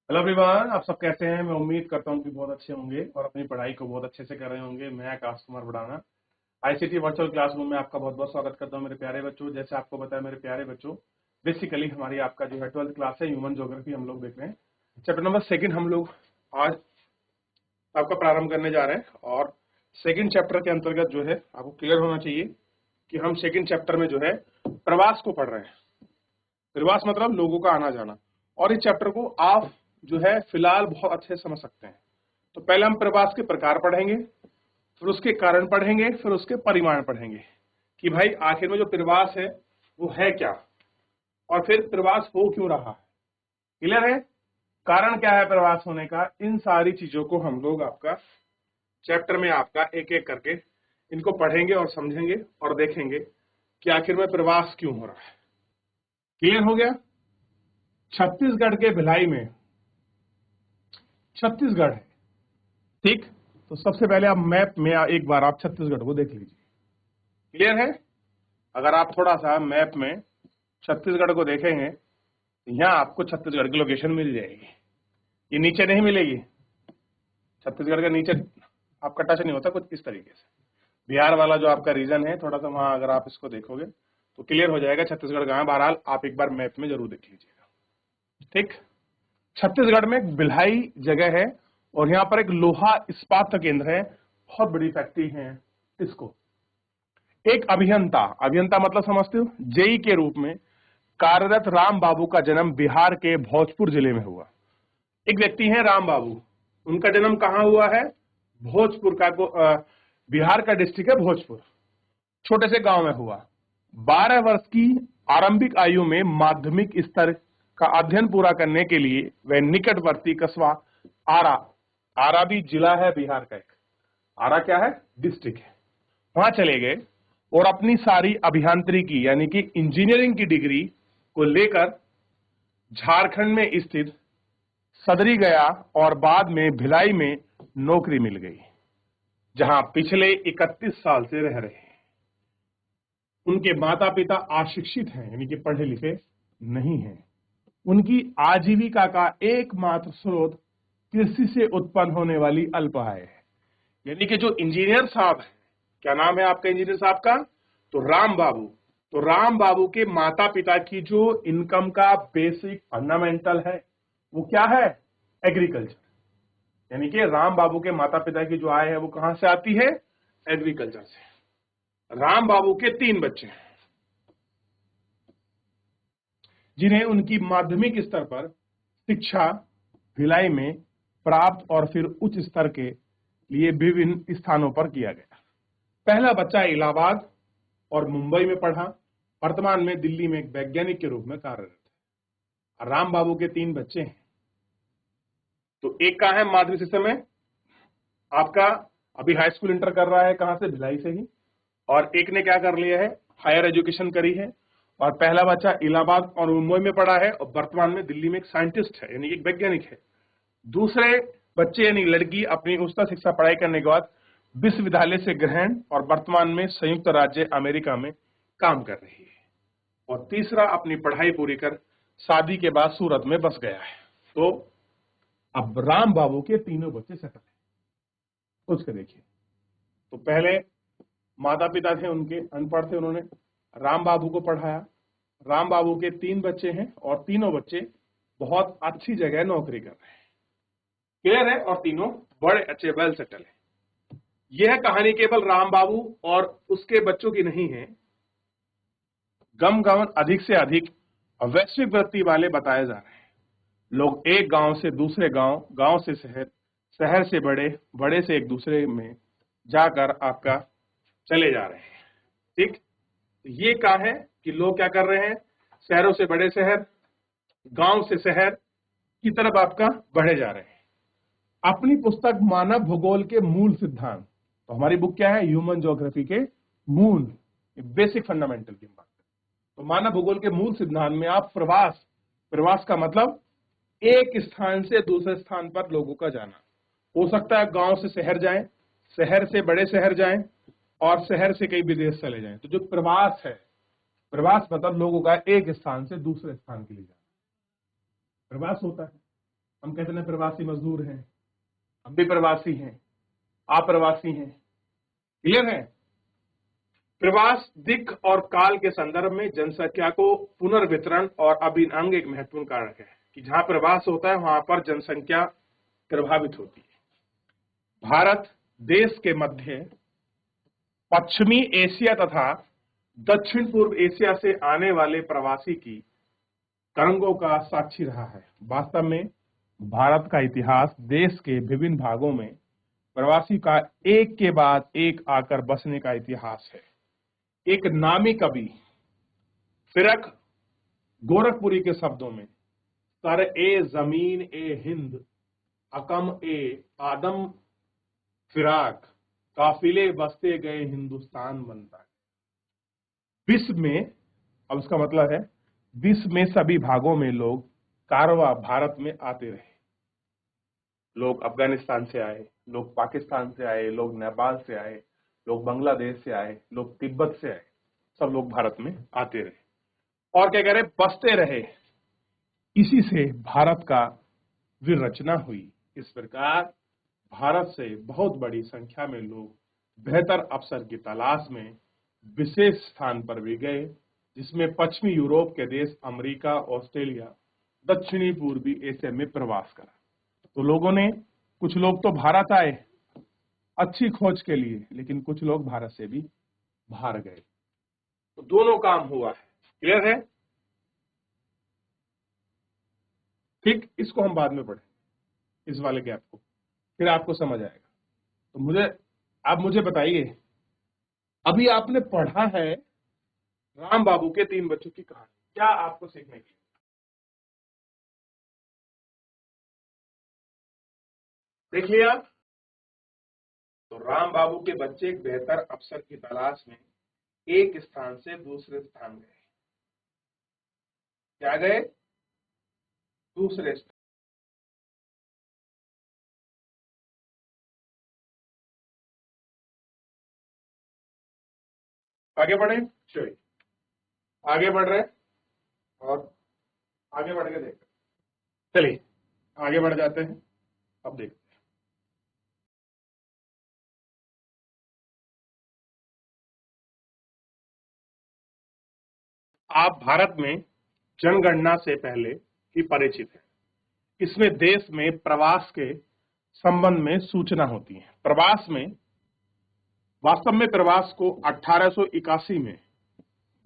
Hello everyone, आप सब कैसे हैं। मैं उम्मीद करता हूं कि बहुत अच्छे होंगे और अपनी पढ़ाई को बहुत अच्छे से कर रहे होंगे। मैं Akash Kumar Budhana ICT virtual classroom में आपका बहुत बहुत स्वागत करता हूं मेरे प्यारे बच्चों। जैसे आपको बताया मेरे प्यारे बच्चों, बेसिकली हमारी आपका जो है 12th क्लास है, ह्यूमन ज्योग्राफी हम लोग देख रहे हैं। चैप्टर नंबर 2 हम लोग आज आपका प्रारंभ करने जा रहे हैं और सेकेंड चैप्टर के अंतर्गत जो है आपको क्लियर होना चाहिए कि हम सेकेंड चैप्टर में जो है प्रवास को पढ़ रहे हैं। प्रवास मतलब लोगों का आना जाना, और इस चैप्टर को आप जो है फिलहाल बहुत अच्छे से समझ सकते हैं। तो पहले हम प्रवास के प्रकार पढ़ेंगे, फिर उसके कारण पढ़ेंगे, फिर उसके परिमाण पढ़ेंगे कि भाई आखिर में जो प्रवास है वो है क्या, और फिर प्रवास हो क्यों रहा है। क्लियर है? कारण क्या है प्रवास होने का। इन सारी चीजों को हम लोग आपका चैप्टर में आपका एक एक करके इनको पढ़ेंगे और समझेंगे और देखेंगे कि आखिर में प्रवास क्यों हो रहा है। क्लियर हो गया? छत्तीसगढ़ के भिलाई में, छत्तीसगढ़ है, ठीक। तो सबसे पहले आप मैप में एक बार आप छत्तीसगढ़ को देख लीजिए। क्लियर है? अगर आप थोड़ा सा मैप में छत्तीसगढ़ को देखेंगे तो यहाँ आपको छत्तीसगढ़ की लोकेशन मिल जाएगी। ये नीचे नहीं मिलेगी, छत्तीसगढ़ का नीचे आपका टच नहीं होता, कुछ इस तरीके से। बिहार वाला जो आपका रीजन है थोड़ा सा, वहां अगर आप इसको देखोगे तो क्लियर हो जाएगा छत्तीसगढ़ कहाँ है। बहरहाल आप एक बार मैप में जरूर देख लीजिएगा, ठीक। छत्तीसगढ़ में एक भिलाई जगह है और यहाँ पर एक लोहा इस्पात का केंद्र है, बहुत बड़ी फैक्ट्री है। इसको एक अभियंता, अभियंता मतलब समझते हो, जेई के रूप में कार्यरत राम बाबू का जन्म बिहार के भोजपुर जिले में हुआ। एक व्यक्ति है राम बाबू, उनका जन्म कहाँ हुआ है? भोजपुर का, बिहार का डिस्ट्रिक्ट है भोजपुर, छोटे से गांव में हुआ। 12 वर्ष की आरंभिक आयु में माध्यमिक स्तर का अध्ययन पूरा करने के लिए वह निकटवर्ती कस्बा आरा, आरा भी जिला है बिहार का एक, आरा क्या है? डिस्ट्रिक्ट है, वहां चले गए और अपनी सारी अभियांत्रिकी यानी कि इंजीनियरिंग की डिग्री को लेकर झारखंड में स्थित सदरी गया और बाद में भिलाई में नौकरी मिल गई, जहां पिछले 31 साल से रह रहे हैं। उनके माता पिता अशिक्षित हैं, यानी कि पढ़े लिखे नहीं हैं। उनकी आजीविका का एकमात्र स्रोत कृषि से उत्पन्न होने वाली अल्प आय है। यानी कि जो इंजीनियर साहब है, क्या नाम है आपका इंजीनियर साहब का? तो राम बाबू। तो राम बाबू के माता पिता की जो इनकम का बेसिक फंडामेंटल है वो क्या है? एग्रीकल्चर। यानी कि राम बाबू के माता पिता की जो आय है वो कहां से आती है? एग्रीकल्चर से। राम बाबू के 3 बच्चे हैं जिन्हें उनकी माध्यमिक स्तर पर शिक्षा भिलाई में प्राप्त और फिर उच्च स्तर के लिए विभिन्न स्थानों पर किया गया। पहला बच्चा इलाहाबाद और मुंबई में पढ़ा, वर्तमान में दिल्ली में एक वैज्ञानिक के रूप में कार्यरत है। राम बाबू के 3 बच्चे हैं, तो एक का है माध्यमिक शिक्षा में आपका अभी हाई स्कूल इंटर कर रहा है, कहां से? भिलाई से ही। और एक ने क्या कर लिया है? हायर एजुकेशन करी है। और पहला बच्चा इलाहाबाद और मुंबई में पढ़ा है और वर्तमान में दिल्ली में एक साइंटिस्ट है, यानी एक वैज्ञानिक है। दूसरे बच्चे यानी लड़की अपनी उच्च शिक्षा पढ़ाई करने के बाद विश्वविद्यालय से ग्रहण और वर्तमान में संयुक्त राज्य अमेरिका में काम कर रही है। और तीसरा अपनी पढ़ाई पूरी कर शादी के बाद सूरत में बस गया है। तो अब राम बाबू के तीनों बच्चे सेटल है। उसके देखिए, तो पहले माता पिता थे उनके अनपढ़ थे, उन्होंने राम बाबू को पढ़ाया। राम बाबू के 3 बच्चे हैं और तीनों बच्चे बहुत अच्छी जगह नौकरी कर रहे हैं। क्लियर है? और तीनों बड़े अच्छे वेल सेटल है। यह कहानी केवल राम बाबू और उसके बच्चों की नहीं है। गमगमन अधिक से अधिक वैश्विक वृत्ति वाले बताए जा रहे हैं। लोग एक गांव से दूसरे गांव, गांव से शहर, शहर से बड़े, बड़े से एक दूसरे में जाकर आपका चले जा रहे हैं, ठीक। ये क्या है कि लोग क्या कर रहे हैं? शहरों से बड़े शहर, गांव से शहर की तरफ आपका बढ़े जा रहे हैं। अपनी पुस्तक मानव भूगोल के मूल सिद्धांत, तो हमारी बुक क्या है? ह्यूमन ज्योग्राफी के मूल, बेसिक फंडामेंटल की बात। तो मानव भूगोल के मूल सिद्धांत में आप प्रवास, प्रवास का मतलब एक स्थान से दूसरे स्थान पर लोगों का जाना। हो सकता है गांव से शहर जाएं, शहर से बड़े शहर जाएं और शहर से कई विदेश चले जाएं। तो जो प्रवास है, प्रवास मतलब लोगों का एक स्थान से दूसरे स्थान के लिए जाना, प्रवास होता है। हम कहते हैं प्रवासी मजदूर हैं, हम भी प्रवासी हैं, अप्रवासी हैं। क्लियर है? प्रवास दिक् और काल के संदर्भ में जनसंख्या को पुनर्वितरण और अभिनंग एक महत्वपूर्ण कारक है कि जहां प्रवास होता है वहां पर जनसंख्या प्रभावित होती है। भारत देश के मध्य पश्चिमी एशिया तथा दक्षिण पूर्व एशिया से आने वाले प्रवासी की तरंगों का साक्षी रहा है। वास्तव में भारत का इतिहास देश के विभिन्न भागों में प्रवासी का एक के बाद एक आकर बसने का इतिहास है। एक नामी कवि फिरक गोरखपुरी के शब्दों में, सर ए जमीन ए हिंद अकम ए आदम फिराक काफिले बसते गए हिंदुस्तान बनता है। विश्व में, अब उसका मतलब है विश्व में सभी भागों में लोग कारवां भारत में आते रहे। लोग अफगानिस्तान से आए, लोग पाकिस्तान से आए, लोग नेपाल से आए, लोग बांग्लादेश से आए, लोग तिब्बत से आए, सब लोग भारत में आते रहे और क्या कह रहे, बसते रहे। इसी से भारत का विरचना हुई। इस प्रकार भारत से बहुत बड़ी संख्या में लोग बेहतर अवसर की तलाश में विशेष स्थान पर भी गए, जिसमें पश्चिमी यूरोप के देश अमेरिका, ऑस्ट्रेलिया, दक्षिणी पूर्वी एशिया में प्रवास करा। तो लोगों ने, कुछ लोग तो भारत आए अच्छी खोज के लिए, लेकिन कुछ लोग भारत से भी बाहर गए। तो दोनों काम हुआ है। क्लियर है? ठीक, इसको हम बाद में पढ़ेंगे, इस वाले गैप को, फिर आपको समझ आएगा। तो आप मुझे बताइए, अभी आपने पढ़ा है राम बाबू के 3 बच्चों की कहानी, क्या आपको सीखने की? देख लिया? तो राम बाबू के बच्चे एक बेहतर अवसर की तलाश में एक स्थान से दूसरे स्थान गए। क्या गए? दूसरे स्थान। आगे बढ़े, चलिए आगे बढ़ रहे और आगे बढ़ के देखते, चलिए आगे बढ़ जाते हैं। अब देखते हैं, आप भारत में जनगणना से पहले ही परिचित हैं। इसमें देश में प्रवास के संबंध में सूचना होती है। प्रवास में, वास्तव में प्रवास को 1881 में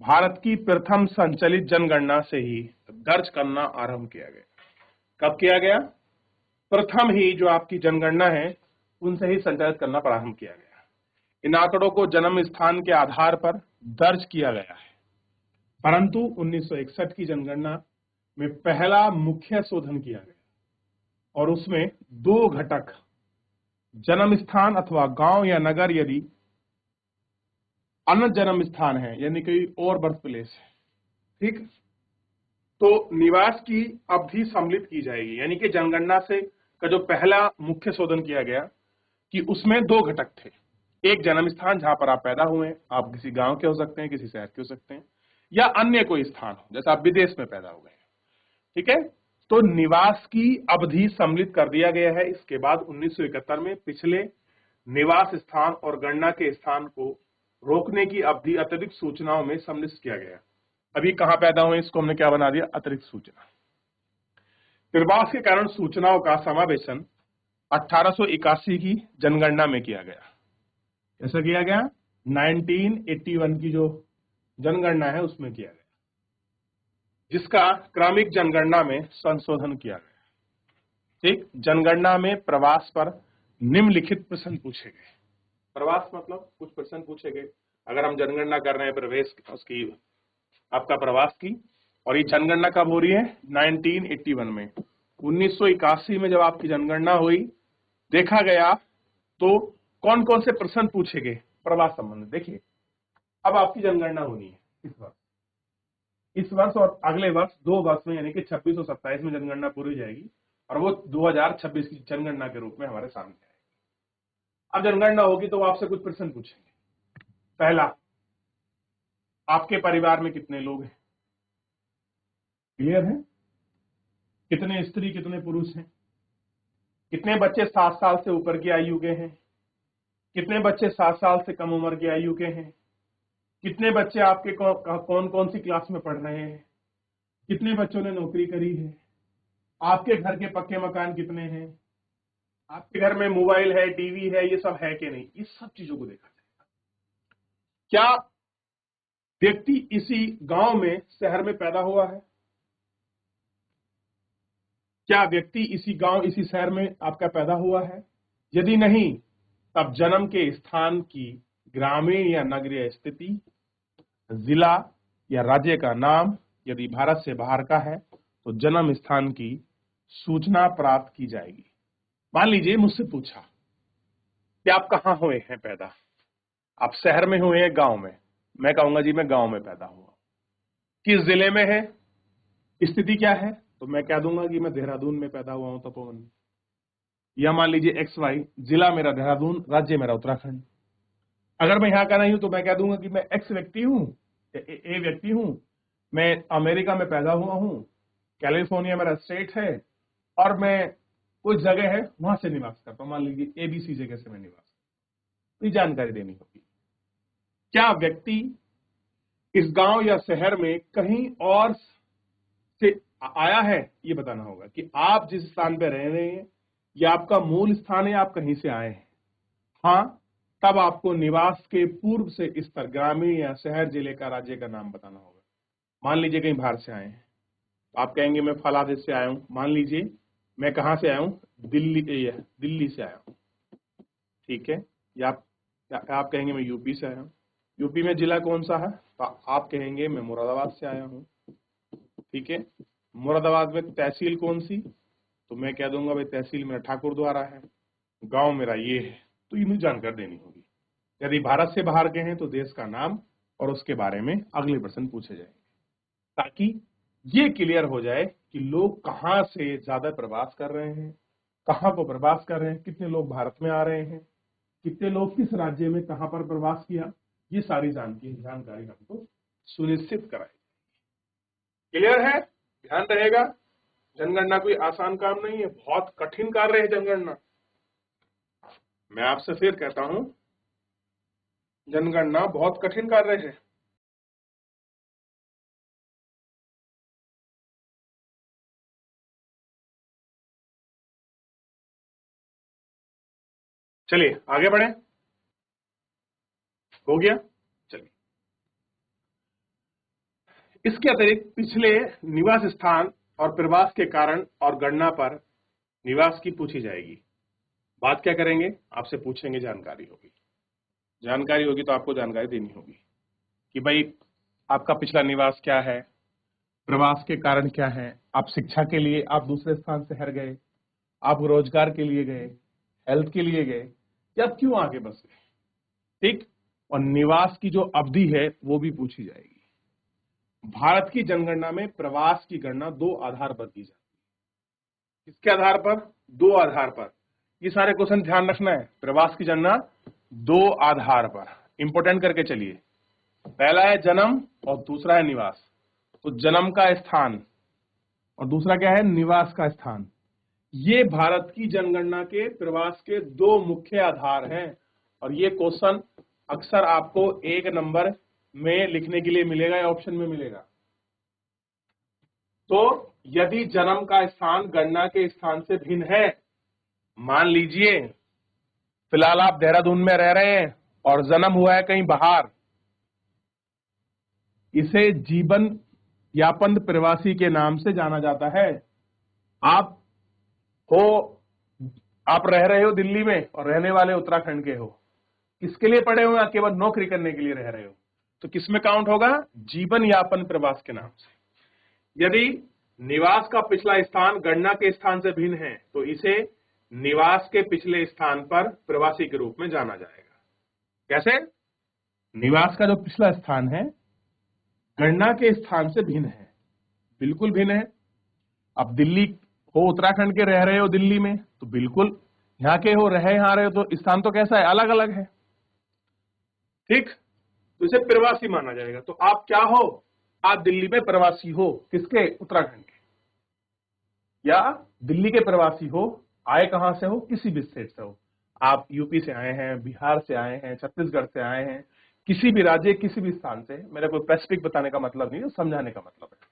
भारत की प्रथम संचालित जनगणना से ही दर्ज करना आरंभ किया गया। कब किया गया? प्रथम ही जो आपकी जनगणना है उनसे ही संचालित करना प्रारंभ किया गया। इन आंकड़ों को जन्म स्थान के आधार पर दर्ज किया गया है, परंतु 1961 की जनगणना में पहला मुख्य शोधन किया गया और उसमें 2 घटक, जन्म स्थान अथवा गांव या नगर यदि अन्य जन्म स्थान है यानी कोई और बर्थ प्लेस है, ठीक, तो निवास की अवधि सम्मिलित की जाएगी। यानी कि जनगणना से का जो पहला मुख्य शोधन किया गया कि उसमें 2 घटक थे। एक जन्म स्थान जहां पर आप पैदा हुए, आप किसी गांव के हो सकते हैं, किसी शहर के हो सकते हैं, या अन्य कोई स्थान हो, जैसे आप विदेश में पैदा हो गए, ठीक है। तो निवास की अवधि सम्मिलित कर दिया गया है। इसके बाद 1971 में पिछले निवास स्थान और गणना के स्थान को रोकने की अवधि अतिरिक्त सूचनाओं में सम्मिलित किया गया। अभी कहां पैदा हुए इसको हमने क्या बना दिया? अतिरिक्त सूचना। प्रवास के कारण सूचनाओं का समावेशन 1881 की जनगणना में किया गया। कैसे किया गया? 1981 की जो जनगणना है उसमें किया गया, जिसका क्रमिक जनगणना में संशोधन किया गया। ठीक, जनगणना में प्रवास पर निम्नलिखित प्रश्न पूछे गए। प्रवास मतलब कुछ प्रश्न पूछे गए। अगर हम जनगणना कर रहे हैं प्रवेश उसकी, आपका प्रवास की, और ये जनगणना कब हो रही है? 1981 में। 1981 में जब आपकी जनगणना हुई, देखा गया तो कौन कौन से प्रश्न पूछे गए प्रवास संबंधित। देखिए, अब आपकी जनगणना होनी है इस वर्ष और अगले वर्ष, 2 वर्ष में, यानी कि 26 और 27 में जनगणना पूरी हो जाएगी और वो 2026 की जनगणना के रूप में हमारे सामने आएगी। अब जनगणना होगी तो वो आपसे कुछ प्रश्न पूछेंगे। पहला, आपके परिवार में कितने लोग हैं? क्लियर है? कितने स्त्री कितने पुरुष हैं? कितने बच्चे 7 साल से ऊपर की आयु के हैं? कितने बच्चे 7 साल से कम उम्र की आयु के हैं? कितने बच्चे आपके कौन कौन सी क्लास में पढ़ रहे हैं? कितने बच्चों ने नौकरी करी है? आपके घर के पक्के मकान कितने हैं? आपके घर में मोबाइल है, टीवी है, ये सब है कि नहीं? इस सब चीजों को देखा जाएगा। क्या व्यक्ति इसी गांव में, शहर में पैदा हुआ है? क्या व्यक्ति इसी गांव, इसी शहर में आपका पैदा हुआ है? यदि नहीं, तब जन्म के स्थान की ग्रामीण या नगरीय स्थिति, जिला या राज्य का नाम, यदि भारत से बाहर का है तो जन्म स्थान की सूचना प्राप्त की जाएगी। मान लीजिए मुझसे पूछा कि आप कहां हुए हैं पैदा, आप शहर में हुए हैं, गांव में? मैं कहूंगा जी मैं गांव में पैदा हुआ। किस जिले में है, स्थिति क्या है? तो मैं कह दूंगा कि मैं देहरादून में पैदा हुआ हूं, तपोवन में। या मान लीजिए XY, जिला मेरा देहरादून, राज्य मेरा उत्तराखंड। अगर मैं यहां का नहीं हूं तो मैं कह दूंगा कि मैं X व्यक्ति हूं, ए व्यक्ति हूं, मैं अमेरिका में पैदा हुआ हूं, कैलिफोर्निया मेरा स्टेट है, और मैं कुछ जगह है वहां से निवास करता हूं। मान लीजिए ABC जगह से मैं निवास करता हूं। ये जानकारी देनी होगी। क्या व्यक्ति इस गांव या शहर में कहीं और से आया है, ये बताना होगा कि आप जिस स्थान पर रह रहे हैं ये आपका मूल स्थान है, आप कहीं से आए हैं। हाँ, तब आपको निवास के पूर्व से स्तर, ग्रामीण या शहर, जिले का, राज्य का नाम बताना होगा। मान लीजिए कहीं बाहर से आए हैं, आप कहेंगे मैं फला देश से आया हूं। मान लीजिए मैं कहां से आया हूं, दिल्ली से आया हूं, ठीक है। या आप कहेंगे मैं यूपी से आया हूं। यूपी में जिला कौन सा है? तो आप कहेंगे मैं मुरादाबाद से आया हूं, ठीक है। मुरादाबाद में तहसील कौन सी? तो मैं कह दूंगा भाई तहसील मेरा ठाकुर द्वारा है, गांव मेरा ये है। तो ये मुझे जानकारी देनी होगी। यदि भारत से बाहर के हैं तो देश का नाम और उसके बारे में अगले प्रश्न पूछे जाएंगे, ताकि ये क्लियर हो जाए कि लोग कहां से ज्यादा प्रवास कर रहे हैं, कहां को प्रवास कर रहे हैं, कितने लोग भारत में आ रहे हैं, कितने लोग किस राज्य में कहां पर प्रवास किया, ये सारी जानकारी हमको सुनिश्चित कराई। क्लियर है? ध्यान रहेगा, जनगणना कोई आसान काम नहीं है, बहुत कठिन कार्य है जनगणना। मैं आपसे फिर कहता हूं, जनगणना बहुत कठिन कार्य है। चलिए आगे बढ़े। हो गया? चलिए, इसके अतिरिक्त पिछले निवास स्थान और प्रवास के कारण और गणना पर निवास की पूछी जाएगी। बात क्या करेंगे? आपसे पूछेंगे, जानकारी होगी। जानकारी होगी तो आपको जानकारी देनी होगी कि भाई आपका पिछला निवास क्या है, प्रवास के कारण क्या है, आप शिक्षा के लिए आप दूसरे स्थान से हट गए, आप रोजगार के लिए गए, हेल्थ के लिए गए, या आप क्यों आगे बस गए, ठीक। और निवास की जो अवधि है वो भी पूछी जाएगी। भारत की जनगणना में प्रवास की गणना 2 आधार पर की जाती है। किसके आधार पर? 2 आधार पर। ये सारे क्वेश्चन ध्यान रखना है। प्रवास की गणना 2 आधार पर, इंपोर्टेंट करके चलिए। पहला है जन्म और दूसरा है निवास। तो जन्म का स्थान और दूसरा क्या है? निवास का स्थान। ये भारत की जनगणना के प्रवास के 2 मुख्य आधार हैं। और ये क्वेश्चन अक्सर आपको 1 नंबर में लिखने के लिए मिलेगा या ऑप्शन में मिलेगा। तो यदि जन्म का स्थान गणना के स्थान से भिन्न है, मान लीजिए फिलहाल आप देहरादून में रह रहे हैं और जन्म हुआ है कहीं बाहर, इसे जीवन यापन प्रवासी के नाम से जाना जाता है। आप रह रहे हो दिल्ली में और रहने वाले उत्तराखंड के हो, किसके लिए पढ़े हुए? केवल नौकरी करने के लिए रह रहे हो, तो किसमें काउंट होगा? जीवन यापन प्रवास के नाम से। यदि निवास का पिछला स्थान गणना के स्थान से भिन्न है तो इसे निवास के पिछले स्थान पर प्रवासी के रूप में जाना जाएगा। कैसे? निवास का जो पिछला स्थान है गणना के स्थान से भिन्न है, बिल्कुल भिन्न है। अब दिल्ली हो, उत्तराखंड के रह रहे हो दिल्ली में, तो बिल्कुल यहां के हो, रहे यहां रहे हो, तो स्थान तो कैसा है? अलग अलग है, ठीक। तो इसे प्रवासी माना जाएगा। तो आप क्या हो? आप दिल्ली में प्रवासी हो। किसके? उत्तराखंड के। या दिल्ली के प्रवासी हो आए कहां से हो, किसी भी स्टेट से हो, आप यूपी से आए हैं, बिहार से आए हैं, छत्तीसगढ़ से आए हैं, किसी भी राज्य किसी भी स्थान से, मेरा कोई स्पेसिफिक बताने का मतलब नहीं है, समझाने का मतलब है।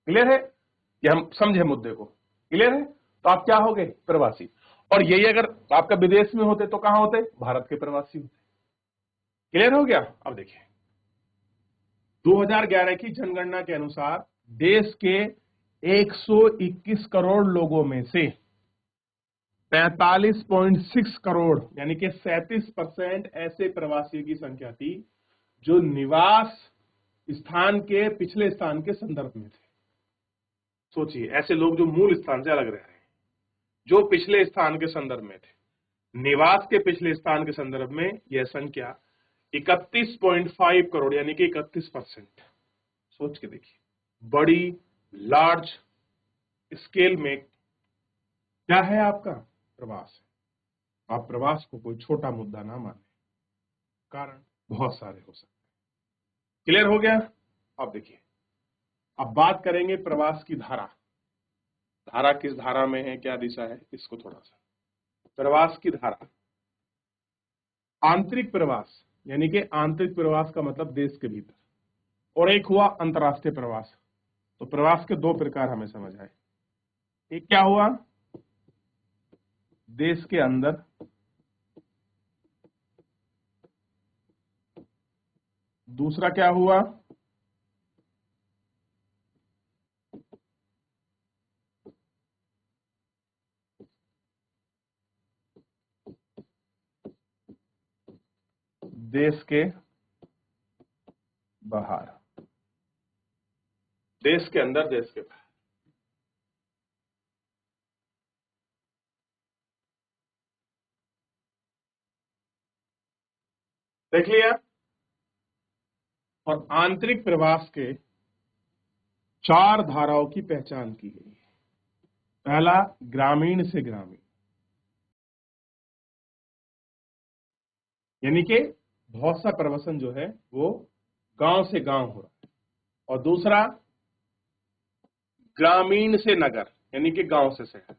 क्लियर है कि हम समझे मुद्दे को? क्लियर है? तो आप क्या हो गए, प्रवासी। और यही अगर आपका विदेश में होते तो कहां होते, भारत के प्रवासी होते। क्लियर हो गया? अब देखिए 2011 की जनगणना के अनुसार देश के 121 करोड़ लोगों में से 45.6 करोड़ यानी कि 37% ऐसे प्रवासियों की संख्या थी जो निवास स्थान के पिछले स्थान के संदर्भ में थे। सोचिए, ऐसे लोग जो मूल स्थान से अलग रह रहे हैं, जो पिछले स्थान के संदर्भ में थे, निवास के पिछले स्थान के संदर्भ में यह संख्या 31.5 करोड़ यानी कि 31%। सोच के देखिए, बड़ी लार्ज स्केल में क्या है आपका प्रवास है। आप प्रवास को कोई छोटा मुद्दा ना माने, कारण बहुत सारे हो सकते हैं। क्लियर हो गया? अब देखिए, अब बात करेंगे प्रवास की धारा। धारा किस धारा में है, क्या दिशा है, इसको थोड़ा सा। प्रवास की धारा, आंतरिक प्रवास यानी कि आंतरिक प्रवास का मतलब देश के भीतर, और एक हुआ अंतर्राष्ट्रीय प्रवास। तो प्रवास के दो प्रकार हमें समझ आए। एक क्या हुआ, देश के अंदर, दूसरा क्या हुआ, देश के बाहर। देश के अंदर, देश के बाहर। देख लिया? और आंतरिक प्रवास के चार धाराओं की पहचान की गई है। पहला, ग्रामीण से ग्रामीण, यानी कि बहुत सा प्रवसन जो है वो गांव से गांव हो रहा है। और दूसरा, ग्रामीण से नगर यानी कि गांव से शहर।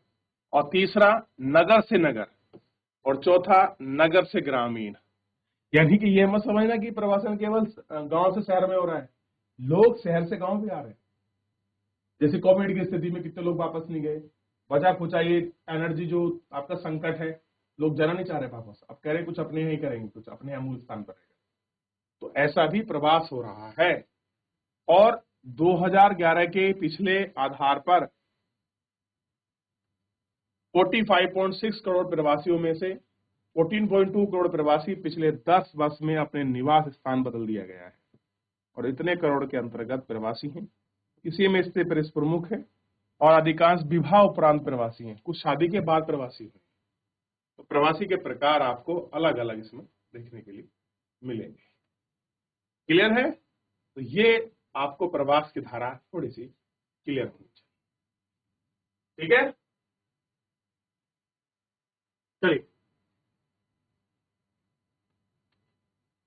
और तीसरा, नगर से नगर। और चौथा, नगर से ग्रामीण। यानी कि ये मत समझना कि प्रवासन केवल गांव से शहर में हो रहा है, लोग शहर से गांव भी आ रहे हैं। जैसे कोविड की स्थिति में कितने लोग वापस नहीं गए, बचा खुचा ये एनर्जी जो आपका संकट है, लोग जाना नहीं चाह रहे वापस, अब कह रहे कुछ अपने ही करेंगे, कुछ अपने यहाँ मूल स्थान पर रहेंगे। तो ऐसा भी प्रवास हो रहा है। और 2011 के पिछले आधार पर 45.6 करोड़ प्रवासियों में से 14.2 करोड़ प्रवासी पिछले 10 वर्ष में अपने निवास स्थान बदल दिया गया है। और इतने करोड़ के अंतर्गत प्रवासी हैं, इसी में स्त्री पुरुष प्रमुख है, और अधिकांश विवाह उपरांत प्रवासी हैं, कुछ शादी के बाद प्रवासी हैं। तो प्रवासी के प्रकार आपको अलग अलग इसमें देखने के लिए मिलेंगे। क्लियर है? तो ये आपको प्रवास की धारा थोड़ी सी क्लियर होनी चाहिए। ठीक है, चलिए,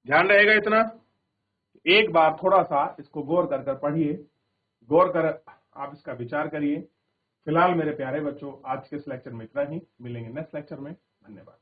ध्यान रहेगा इतना। एक बार थोड़ा सा इसको गौर कर पढ़िए, गौर कर आप इसका विचार करिए। फिलहाल मेरे प्यारे बच्चों, आज के इस लेक्चर में इतना ही, मिलेंगे नेक्स्ट लेक्चर में। धन्यवाद।